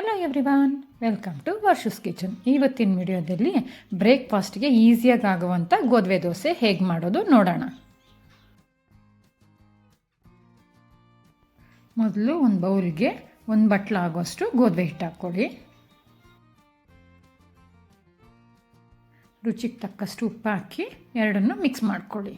Hello everyone, welcome to Varsha's kitchen. ಇವತ್ತಿನ ವಿಡಿಯೋದಲ್ಲಿ ಬ್ರೇಕ್ಫಾಸ್ಟ್ಗೆ ಈಸಿಯಾಗಿ ಆಗುವಂಥ ಗೋಧಿ ದೋಸೆ ಹೇಗೆ ಮಾಡೋದು ನೋಡೋಣ. ಮೊದಲು ಒಂದು ಬೌಲ್ಗೆ ಒಂದು ಬಟ್ಲು ಆಗೋಷ್ಟು ಗೋಧಿ ಹಿಟ್ಟು ಹಾಕ್ಕೊಳ್ಳಿ. ರುಚಿಗೆ ತಕ್ಕಷ್ಟು ಉಪ್ಪು ಹಾಕಿ ಎರಡನ್ನು ಮಿಕ್ಸ್ ಮಾಡ್ಕೊಳ್ಳಿ.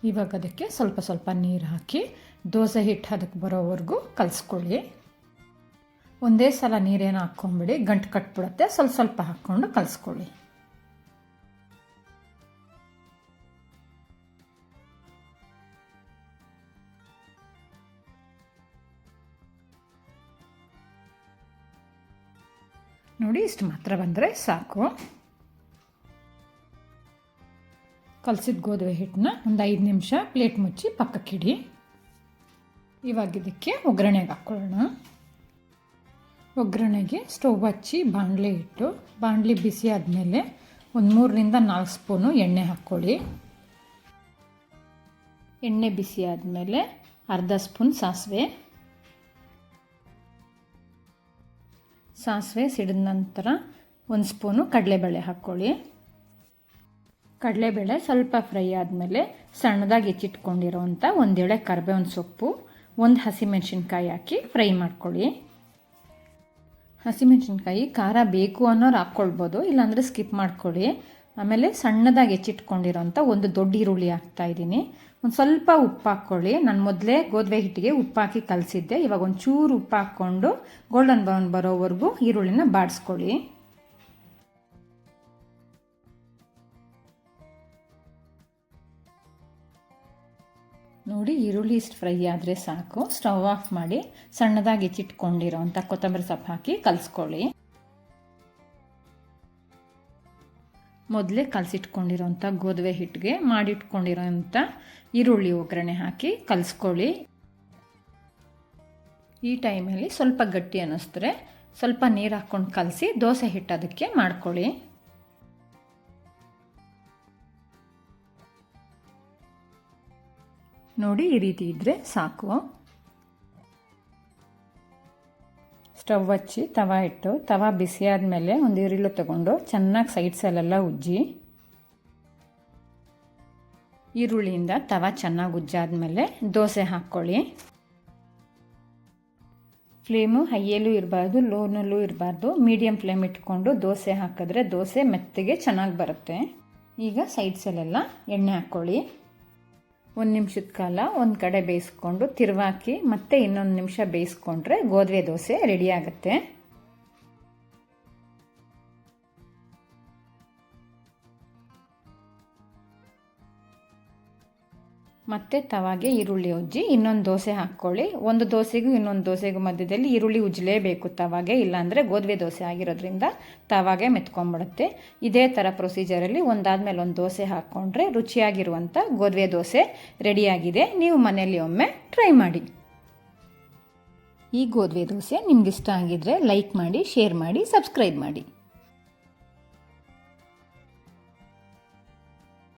ಇವಾಗ ಅದಕ್ಕೆ ಸ್ವಲ್ಪ ಸ್ವಲ್ಪ ನೀರು ಹಾಕಿ ದೋಸೆ ಹಿಟ್ಟು ಅದಕ್ಕೆ ಬರೋವರೆಗೂ ಕಲಿಸ್ಕೊಳ್ಳಿ. ಒಂದೇ ಸಲ ನೀರೇನು ಹಾಕ್ಕೊಂಬಿಡಿ, ಗಂಟು ಕಟ್ಬಿಡುತ್ತೆ. ಸ್ವಲ್ಪ ಸ್ವಲ್ಪ ಹಾಕ್ಕೊಂಡು ಕಲಿಸ್ಕೊಳ್ಳಿ. ನೋಡಿ, ಇಷ್ಟು ಮಾತ್ರ ಬಂದರೆ ಸಾಕು. ಕಲಸಿದ ಗೋಧಿ ಹಿಟ್ಟನ್ನ ಒಂದು 5 ನಿಮಿಷ ಪ್ಲೇಟ್ ಮುಚ್ಚಿ ಪಕ್ಕಕ್ಕಿಡಿ. ಇವಾಗ ಇದಕ್ಕೆ ಒಗ್ಗರಣೆಗೆ ಹಾಕ್ಕೊಳ್ಳೋಣ. ಒಗ್ಗರಣೆಗೆ ಸ್ಟವ್ ಹಚ್ಚಿ ಬಾಣಲೆ ಇಟ್ಟು ಬಾಣಲಿ ಬಿಸಿ ಆದಮೇಲೆ ಒಂದು 3ರಿಂದ 4 ಸ್ಪೂನು ಎಣ್ಣೆ ಹಾಕ್ಕೊಳ್ಳಿ. ಎಣ್ಣೆ ಬಿಸಿ ಆದಮೇಲೆ ಅರ್ಧ ಸ್ಪೂನ್ ಸಾಸಿವೆ ಸಿಡಿದ ನಂತರ 1 ಸ್ಪೂನು ಕಡಲೆಬೇಳೆ ಹಾಕ್ಕೊಳ್ಳಿ. ಕಡಲೆಬೇಳೆ ಸ್ವಲ್ಪ ಫ್ರೈ ಆದಮೇಲೆ ಸಣ್ಣದಾಗಿ ಹೆಚ್ಚಿಟ್ಕೊಂಡಿರೋವಂಥ 1 ಎಳೆ ಕರಿಬೇವಿನ ಸೊಪ್ಪು, 1 ಹಸಿಮೆಣಸಿನ್ಕಾಯಿ ಹಾಕಿ ಫ್ರೈ ಮಾಡ್ಕೊಳ್ಳಿ. ಹಸಿಮೆಣಸಿನ್ಕಾಯಿ ಖಾರ ಬೇಕು ಅನ್ನೋರು ಹಾಕ್ಕೊಳ್ಬೋದು, ಇಲ್ಲಾಂದರೆ ಸ್ಕಿಪ್ ಮಾಡ್ಕೊಳ್ಳಿ. ಆಮೇಲೆ ಸಣ್ಣದಾಗಿ ಹೆಚ್ಚಿಟ್ಕೊಂಡಿರೋಂಥ 1 ದೊಡ್ಡ ಈರುಳ್ಳಿ ಹಾಕ್ತಾಯಿದ್ದೀನಿ. ಒಂದು ಸ್ವಲ್ಪ ಉಪ್ಪು ಹಾಕ್ಕೊಳ್ಳಿ. ನಾನು ಮೊದಲೇ ಗೋಧಿ ಹಿಟ್ಟಿಗೆ ಉಪ್ಪು ಹಾಕಿ ಕಲಸಿದ್ದೆ. ಇವಾಗ ಒಂಚೂರು ಉಪ್ಪು ಹಾಕ್ಕೊಂಡು ಗೋಲ್ಡನ್ ಬ್ರೌನ್ ಬರೋವರೆಗೂ ಈರುಳ್ಳಿನ ಬಾಡಿಸ್ಕೊಳ್ಳಿ. ನೋಡಿ, ಈರುಳ್ಳಿ ಇಷ್ಟು ಫ್ರೈ ಆದರೆ ಸಾಕು. ಸ್ಟವ್ ಆಫ್ ಮಾಡಿ ಸಣ್ಣದಾಗಿ ಹೆಚ್ಚಿಟ್ಕೊಂಡಿರೋಂಥ ಕೊತ್ತಂಬರಿ ಸೊಪ್ಪು ಹಾಕಿ ಕಲಿಸ್ಕೊಳ್ಳಿ. ಮೊದಲೇ ಕಲಸಿಟ್ಕೊಂಡಿರೋಂಥ ಗೋಧಿ ಹಿಟ್ಟಿಗೆ ಮಾಡಿಟ್ಕೊಂಡಿರೋಂಥ ಈರುಳ್ಳಿ ಒಗ್ಗರಣೆ ಹಾಕಿ ಕಲಿಸ್ಕೊಳ್ಳಿ. ಈ ಟೈಮಲ್ಲಿ ಸ್ವಲ್ಪ ಗಟ್ಟಿ ಅನ್ನಿಸಿದ್ರೆ ಸ್ವಲ್ಪ ನೀರು ಹಾಕ್ಕೊಂಡು ಕಲಸಿ ದೋಸೆ ಹಿಟ್ಟು ಅದಕ್ಕೆ ಮಾಡ್ಕೊಳ್ಳಿ. ನೋಡಿ, ಈ ರೀತಿ ಇದ್ದರೆ ಸಾಕು. ಸ್ಟವ್ ಹಚ್ಚಿ ತವಾ ಬಿಸಿ ಆದಮೇಲೆ ಒಂದು ಈರುಳ್ಳಿ ತಗೊಂಡು ಚೆನ್ನಾಗಿ ಸೈಡ್ಸಲ್ಲೆಲ್ಲ ಉಜ್ಜಿ. ಈರುಳ್ಳಿಯಿಂದ ತವಾ ಚೆನ್ನಾಗಿ ಉಜ್ಜಾದ್ಮೇಲೆ ದೋಸೆ ಹಾಕ್ಕೊಳ್ಳಿ. ಫ್ಲೇಮು ಹೈಯಲ್ಲೂ ಇರಬಾರ್ದು, ಲೋನಲ್ಲೂ ಇರಬಾರ್ದು, ಮೀಡಿಯಮ್ ಫ್ಲೇಮ್ ಇಟ್ಕೊಂಡು ದೋಸೆ ಹಾಕಿದ್ರೆ ದೋಸೆ ಮೆತ್ತಗೆ ಚೆನ್ನಾಗಿ ಬರುತ್ತೆ. ಈಗ ಸೈಡ್ಸಲ್ಲೆಲ್ಲ ಎಣ್ಣೆ ಹಾಕ್ಕೊಳ್ಳಿ. 1 ನಿಮಿಷದ ಕಾಲ ಒಂದು ಕಡೆ ಬೇಯಿಸ್ಕೊಂಡು ತಿರುವಾಕಿ ಮತ್ತೆ ಇನ್ನೊಂದು ನಿಮಿಷ ಬೇಯಿಸ್ಕೊಂಡ್ರೆ ಗೋಧಿ ದೋಸೆ ರೆಡಿ ಆಗುತ್ತೆ. ಮತ್ತೆ ತವಾಗೆ ಈರುಳ್ಳಿ ಉಜ್ಜಿ ಇನ್ನೊಂದು ದೋಸೆ ಹಾಕ್ಕೊಳ್ಳಿ. ಒಂದು ದೋಸೆಗೂ ಇನ್ನೊಂದು ದೋಸೆಗೂ ಮಧ್ಯದಲ್ಲಿ ಈರುಳ್ಳಿ ಉಜ್ಜಲೇಬೇಕು ತವಾಗೆ, ಇಲ್ಲಾಂದರೆ ಗೋಧಿ ದೋಸೆ ಆಗಿರೋದ್ರಿಂದ ತವಾಗೆ ಮೆತ್ಕೊಂಡ್ಬಿಡುತ್ತೆ. ಇದೇ ಥರ ಪ್ರೊಸೀಜರಲ್ಲಿ ಒಂದಾದ್ಮೇಲೆ ಒಂದು ದೋಸೆ ಹಾಕ್ಕೊಂಡ್ರೆ ರುಚಿಯಾಗಿರುವಂಥ ಗೋಧಿ ದೋಸೆ ರೆಡಿಯಾಗಿದೆ. ನೀವು ಮನೆಯಲ್ಲಿ ಒಮ್ಮೆ ಟ್ರೈ ಮಾಡಿ. ಈ ಗೋಧಿ ದೋಸೆ ನಿಮ್ಗೆ ಇಷ್ಟ ಆಗಿದ್ರೆ ಲೈಕ್ ಮಾಡಿ, ಶೇರ್ ಮಾಡಿ, ಸಬ್ಸ್ಕ್ರೈಬ್ ಮಾಡಿ.